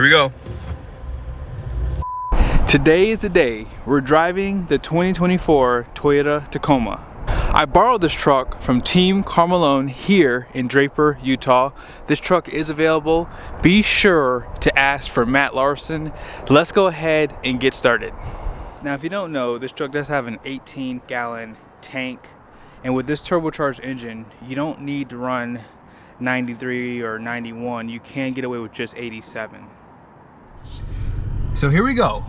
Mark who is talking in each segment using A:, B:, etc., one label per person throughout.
A: Here we go. Today is the day. We're driving the 2024 Toyota Tacoma. I borrowed this truck from Team Malone here in Draper, Utah. This truck is available. Be sure to ask for Matt Larson. Let's go ahead and get started. Now, if you don't know, this truck does have an 18-gallon tank. And with this turbocharged engine, you don't need to run 93 or 91. You can get away with just 87. So here we go.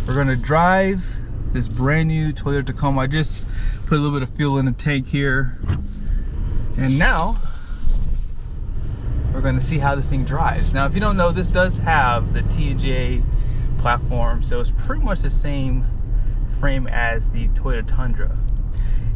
A: We're gonna drive this brand new Toyota Tacoma. I just put a little bit of fuel in the tank here. And now we're gonna see how this thing drives. Now, if you don't know, this does have the TJ platform. So it's pretty much the same frame as the Toyota Tundra.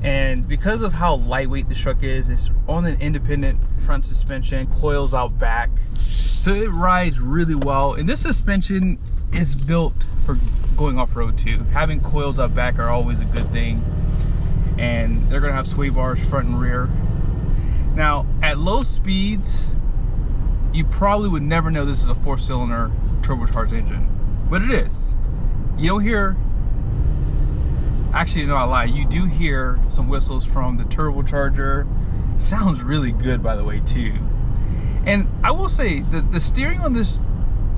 A: And because of how lightweight this truck is, it's on an independent front suspension, coils out back. So it rides really well. And this suspension is built for going off-road too. Having coils out back are always a good thing. And they're gonna have sway bars front and rear. Now, at low speeds, you probably would never know this is a 4-cylinder turbocharged engine, but it is. You don't hear, actually no, I lie, you do hear some whistles from the turbocharger. Sounds really good, by the way, too. And I will say that the steering on this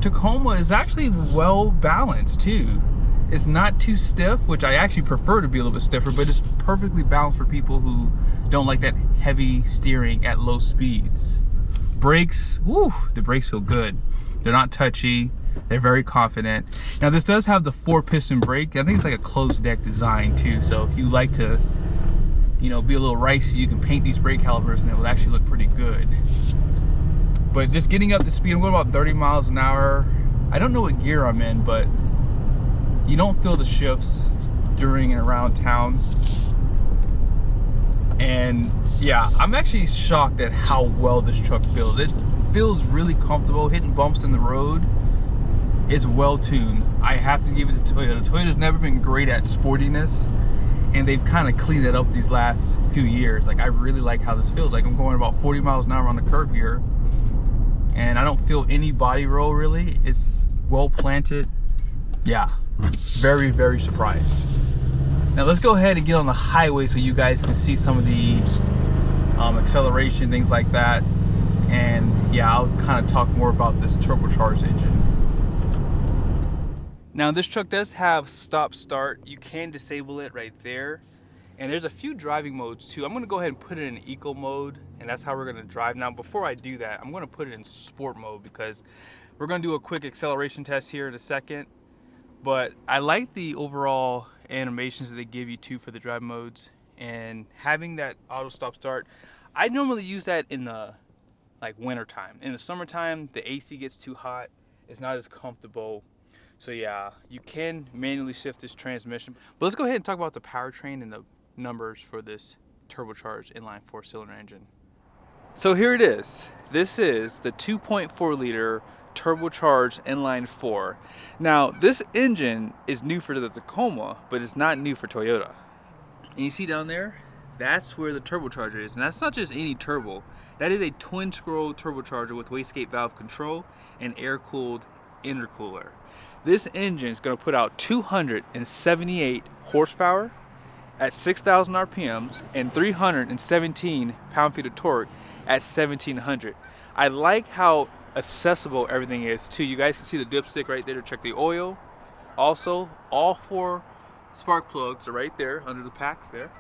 A: Tacoma is actually well balanced too. It's not too stiff, which I actually prefer to be a little bit stiffer, but it's perfectly balanced for people who don't like that heavy steering at low speeds. Brakes, woo, the brakes feel good. They're not touchy, they're very confident. Now this does have the 4-piston brake. I think it's like a closed deck design too, so if you like to, you know, be a little ricey, you can paint these brake calipers and it will actually look pretty good. But just getting up to speed, I'm going about 30 miles an hour. I don't know what gear I'm in, but you don't feel the shifts during and around town. And yeah, I'm actually shocked at how well this truck feels. It feels really comfortable. Hitting bumps in the road is well tuned. I have to give it to Toyota. Toyota's never been great at sportiness, and they've kind of cleaned it up these last few years. Like, I really like how this feels. Like, I'm going about 40 miles an hour on the curb here, and I don't feel any body roll really. It's well planted. Yeah, very, very surprised. Now let's go ahead and get on the highway so you guys can see some of the acceleration, things like that. And yeah, I'll kind of talk more about this turbocharged engine. Now this truck does have stop start. You can disable it right there. And there's a few driving modes too. I'm gonna go ahead and put it in eco mode, and that's how we're gonna drive. Now before I do that, I'm gonna put it in sport mode because we're gonna do a quick acceleration test here in a second. But I like the overall animations that they give you too for the drive modes, and having that auto stop start. I normally use that in the winter time. In the summertime, the AC gets too hot. It's not as comfortable. So yeah, you can manually shift this transmission. But let's go ahead and talk about the powertrain and the numbers for this turbocharged inline 4-cylinder engine. So here it is. This is the 2.4 liter turbocharged inline 4. Now this engine is new for the Tacoma, but it's not new for Toyota. And you see down there, that's where the turbocharger is. And that's not just any turbo. That is a twin scroll turbocharger with wastegate valve control and air-cooled intercooler. This engine is going to put out 278 horsepower at 6,000 RPMs and 317 pound-feet of torque at 1,700. I like how accessible everything is too. You guys can see the dipstick right there to check the oil. Also, all 4 spark plugs are right there under the packs there.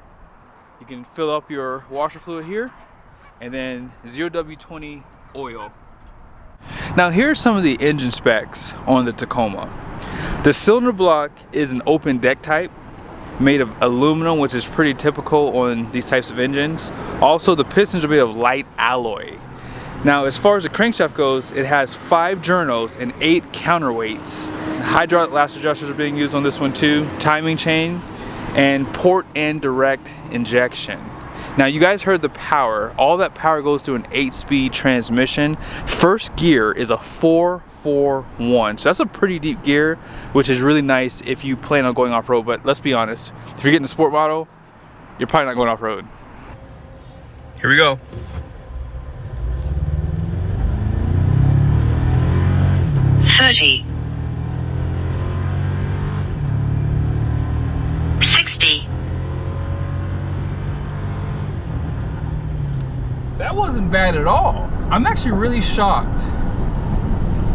A: You can fill up your washer fluid here, and then 0W20 oil. Now here are some of the engine specs on the Tacoma. The cylinder block is an open deck type made of aluminum, which is pretty typical on these types of engines. Also, the pistons are made of light alloy. Now as far as the crankshaft goes, it has 5 journos and 8 counterweights. Hydraulic latch adjusters are being used on this one too, timing chain, and port and direct injection. Now you guys heard the power. All that power goes through an 8-speed transmission. First gear is a 4-4-1. So that's a pretty deep gear, which is really nice if you plan on going off-road. But let's be honest, if you're getting a sport model, you're probably not going off-road. Here we go.
B: 30. 60.
A: That wasn't bad at all. I'm actually really shocked.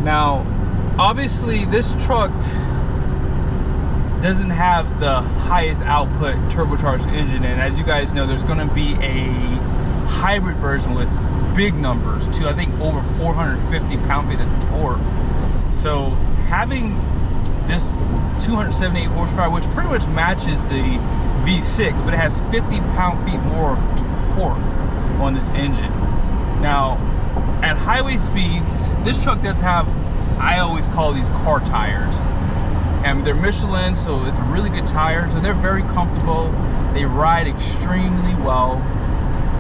A: Now, obviously this truck doesn't have the highest output turbocharged engine, and as you guys know, there's gonna be a hybrid version with big numbers too. I think over 450 pound-feet of torque. So having this 278 horsepower, which pretty much matches the V6, but it has 50 pound-feet more of torque on this engine. Now, at highway speeds, this truck does have, I always call these car tires. And they're Michelin, so it's a really good tire. So they're very comfortable. They ride extremely well.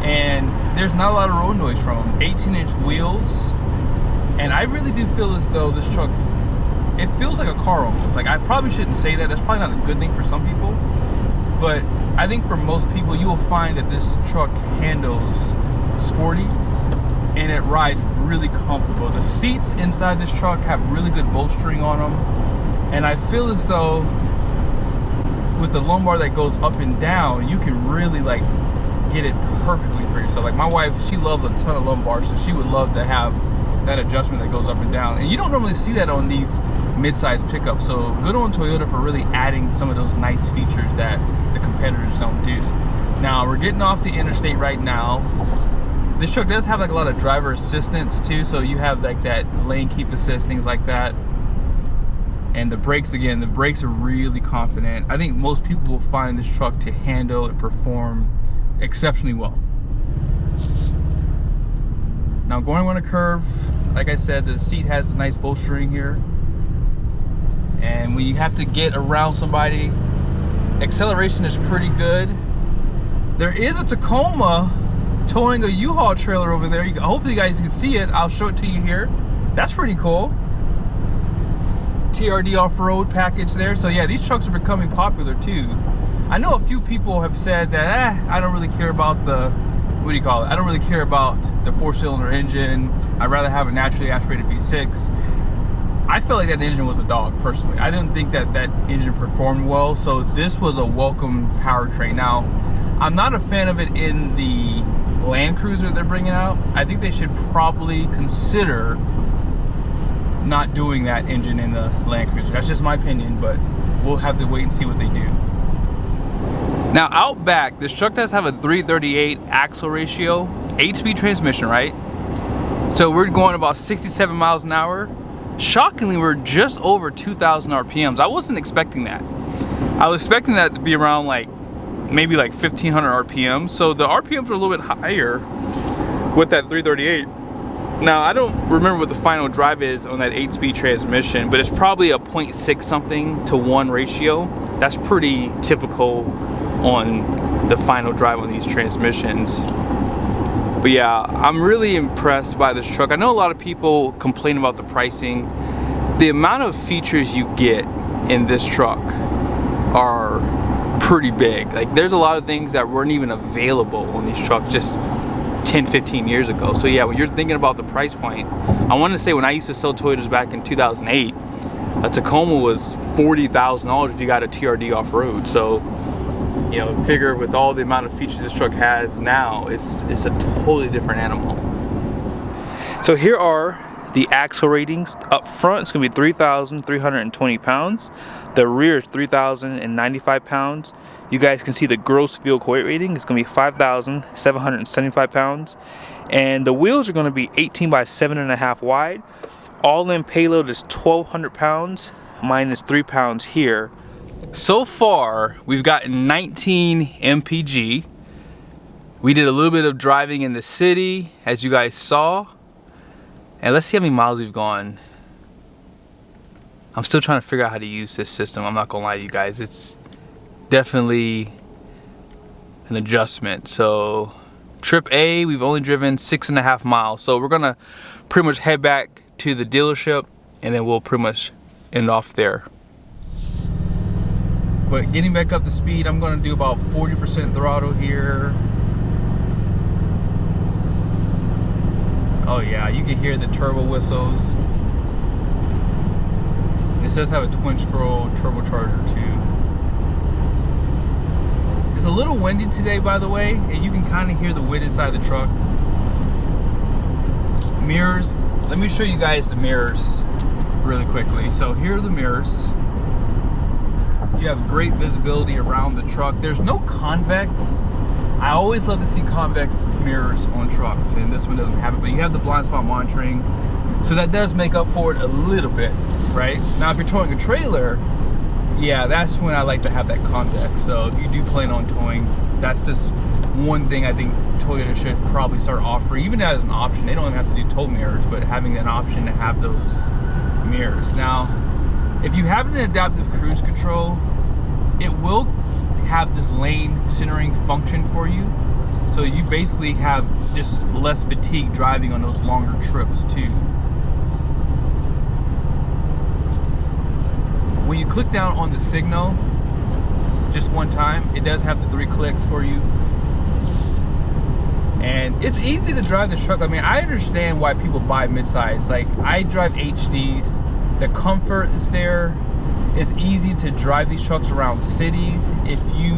A: And there's not a lot of road noise from them. 18-inch wheels. And I really do feel as though this truck, it feels like a car almost. Like, I probably shouldn't say that. That's probably not a good thing for some people. But I think for most people, you will find that this truck handles sporty and it rides really comfortable. The seats inside this truck have really good bolstering on them. And I feel as though with the lumbar that goes up and down, you can really like get it perfectly for yourself. Like my wife, she loves a ton of lumbar, so she would love to have that adjustment that goes up and down. And you don't normally see that on these mid-size pickups. So good on Toyota for really adding some of those nice features that the competitors don't do. Now we're getting off the interstate right now. This truck does have like a lot of driver assistance too. So you have like that lane keep assist, things like that. And the brakes, again, the brakes are really confident. I think most people will find this truck to handle and perform exceptionally well. Now going on a curve, like I said, the seat has the nice bolstering here. And when you have to get around somebody, acceleration is pretty good. There is a Tacoma towing a U-Haul trailer over there. Hopefully you guys can see it. I'll show it to you here. That's pretty cool. TRD off-road package there. So yeah, these trucks are becoming popular too. I know a few people have said that I don't really care about the, what do you call it? I don't really care about the 4-cylinder engine. I'd rather have a naturally aspirated V6. I felt like that engine was a dog personally. I didn't think that that engine performed well. So this was a welcome powertrain. Now, I'm not a fan of it in the Land Cruiser they're bringing out. I think they should probably consider not doing that engine in the Land Cruiser. That's just my opinion, but we'll have to wait and see what they do. Now out back, this truck does have a 338 axle ratio, 8-speed transmission, right? So we're going about 67 miles an hour. Shockingly, we're just over 2,000 RPMs. I wasn't expecting that. I was expecting that to be around like, maybe like 1,500 RPMs. So the RPMs are a little bit higher with that 338. Now, I don't remember what the final drive is on that 8-speed transmission, but it's probably a 0.6 something to 1 ratio. That's pretty typical on the final drive on these transmissions. But yeah, I'm really impressed by this truck. I know a lot of people complain about the pricing. The amount of features you get in this truck are pretty big. Like, there's a lot of things that weren't even available on these trucks just 10-15 years ago. So yeah, when you're thinking about the price point, I want to say when I used to sell Toyotas back in 2008, a Tacoma was $40,000 if you got a TRD off-road. So, you know, figure with all the amount of features this truck has now, it's a totally different animal. So here are the axle ratings. Up front, it's going to be 3,320 pounds. The rear is 3,095 pounds. You guys can see the gross vehicle weight rating. It's going to be 5,775 pounds. And the wheels are going to be 18 by 7.5 wide. All-in payload is 1,200 pounds, minus 3 pounds here. So far, we've gotten 19 MPG. We did a little bit of driving in the city, as you guys saw. And let's see how many miles we've gone. I'm still trying to figure out how to use this system. I'm not gonna lie to you guys. It's definitely an adjustment. So trip A, we've only driven 6.5 miles. So we're gonna pretty much head back to the dealership and then we'll pretty much end off there. But getting back up to speed, I'm gonna do about 40% throttle here. Oh yeah, you can hear the turbo whistles. This does have a twin scroll turbocharger too. It's a little windy today, by the way, and you can kind of hear the wind inside the truck. Mirrors, let me show you guys the mirrors really quickly. So here are the mirrors. You have great visibility around the truck. There's no convex. I always love to see convex mirrors on trucks, and this one doesn't have it, but you have the blind spot monitoring. So that does make up for it a little bit, right? Now, if you're towing a trailer, yeah, that's when I like to have that convex. So if you do plan on towing, that's just one thing I think Toyota should probably start offering, even as an option. They don't even have to do tow mirrors, but having an option to have those mirrors. Now, if you have an adaptive cruise control, it will have this lane centering function for you. So you basically have just less fatigue driving on those longer trips too. When you click down on the signal just one time, it does have the 3 clicks for you. And it's easy to drive this truck. I mean, I understand why people buy midsize. Like, I drive HDs. The comfort is there. It's easy to drive these trucks around cities. If you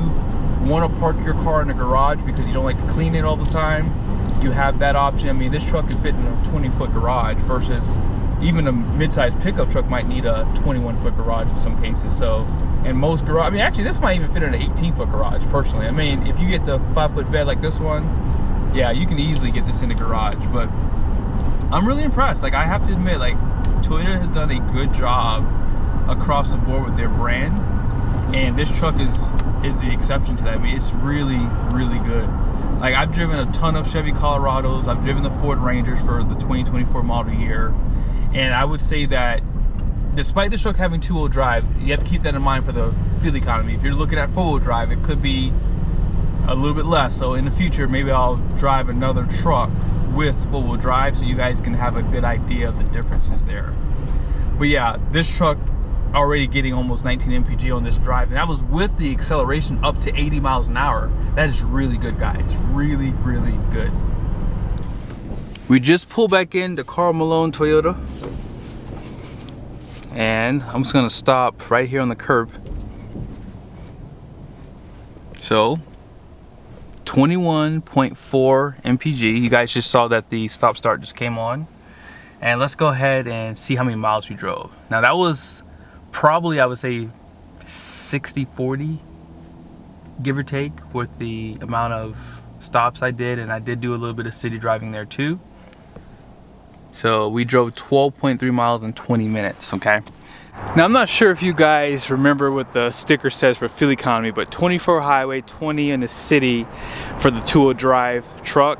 A: want to park your car in a garage because you don't like to clean it all the time, you have that option. I mean, this truck can fit in a 20-foot garage versus even a mid-sized pickup truck might need a 21-foot garage in some cases. So, and most garage, I mean, actually this might even fit in an 18-foot garage personally. I mean, if you get the 5-foot bed like this one, yeah, you can easily get this in the garage. But I'm really impressed. Like, I have to admit, like, Toyota has done a good job across the board with their brand, and this truck is the exception to that. I mean, it's really, really good. Like, I've driven a ton of Chevy Colorados. I've driven the Ford Rangers for the 2024 model year. And I would say that despite the truck having 2-wheel drive, you have to keep that in mind for the fuel economy. If you're looking at 4-wheel drive, it could be a little bit less. So in the future, maybe I'll drive another truck with 4-wheel drive so you guys can have a good idea of the differences there. But yeah, this truck already getting almost 19 MPG on this drive, and that was with the acceleration up to 80 miles an hour. That is really good, guys. Really, really good. We just pulled back into Karl Malone Toyota, and I'm just gonna stop right here on the curb. So 21.4 MPG. You guys just saw that the stop start just came on, and let's go ahead and see how many miles we drove. Now, that was probably, I would say, 60-40, give or take, with the amount of stops I did, and I did do a little bit of city driving there too. So we drove 12.3 miles in 20 minutes, okay? Now, I'm not sure if you guys remember what the sticker says for fuel economy, but 24 highway, 20 in the city for the 2-wheel drive truck,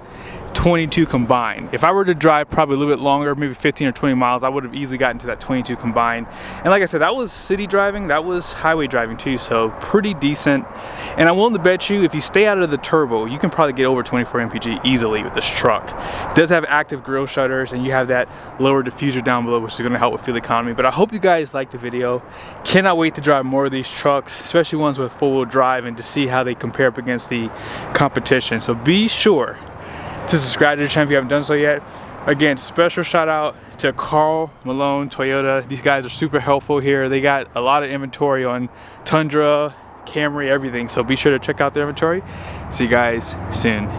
A: 22 combined. If I were to drive probably a little bit longer, maybe 15 or 20 miles, I would have easily gotten to that 22 combined. And like I said, that was city driving, that was highway driving too, so pretty decent. And I'm willing to bet you, if you stay out of the turbo, you can probably get over 24 MPG easily with this truck. It does have active grille shutters, and you have that lower diffuser down below, which is going to help with fuel economy. But I hope you guys liked the video. Cannot wait to drive more of these trucks, especially ones with 4-wheel drive, and to see how they compare up against the competition. So be sure to subscribe to the channel if you haven't done so yet. Again, special shout out to Karl Malone Toyota. These guys are super helpful here. They got a lot of inventory on Tundra, Camry, everything. So be sure to check out their inventory. See you guys soon.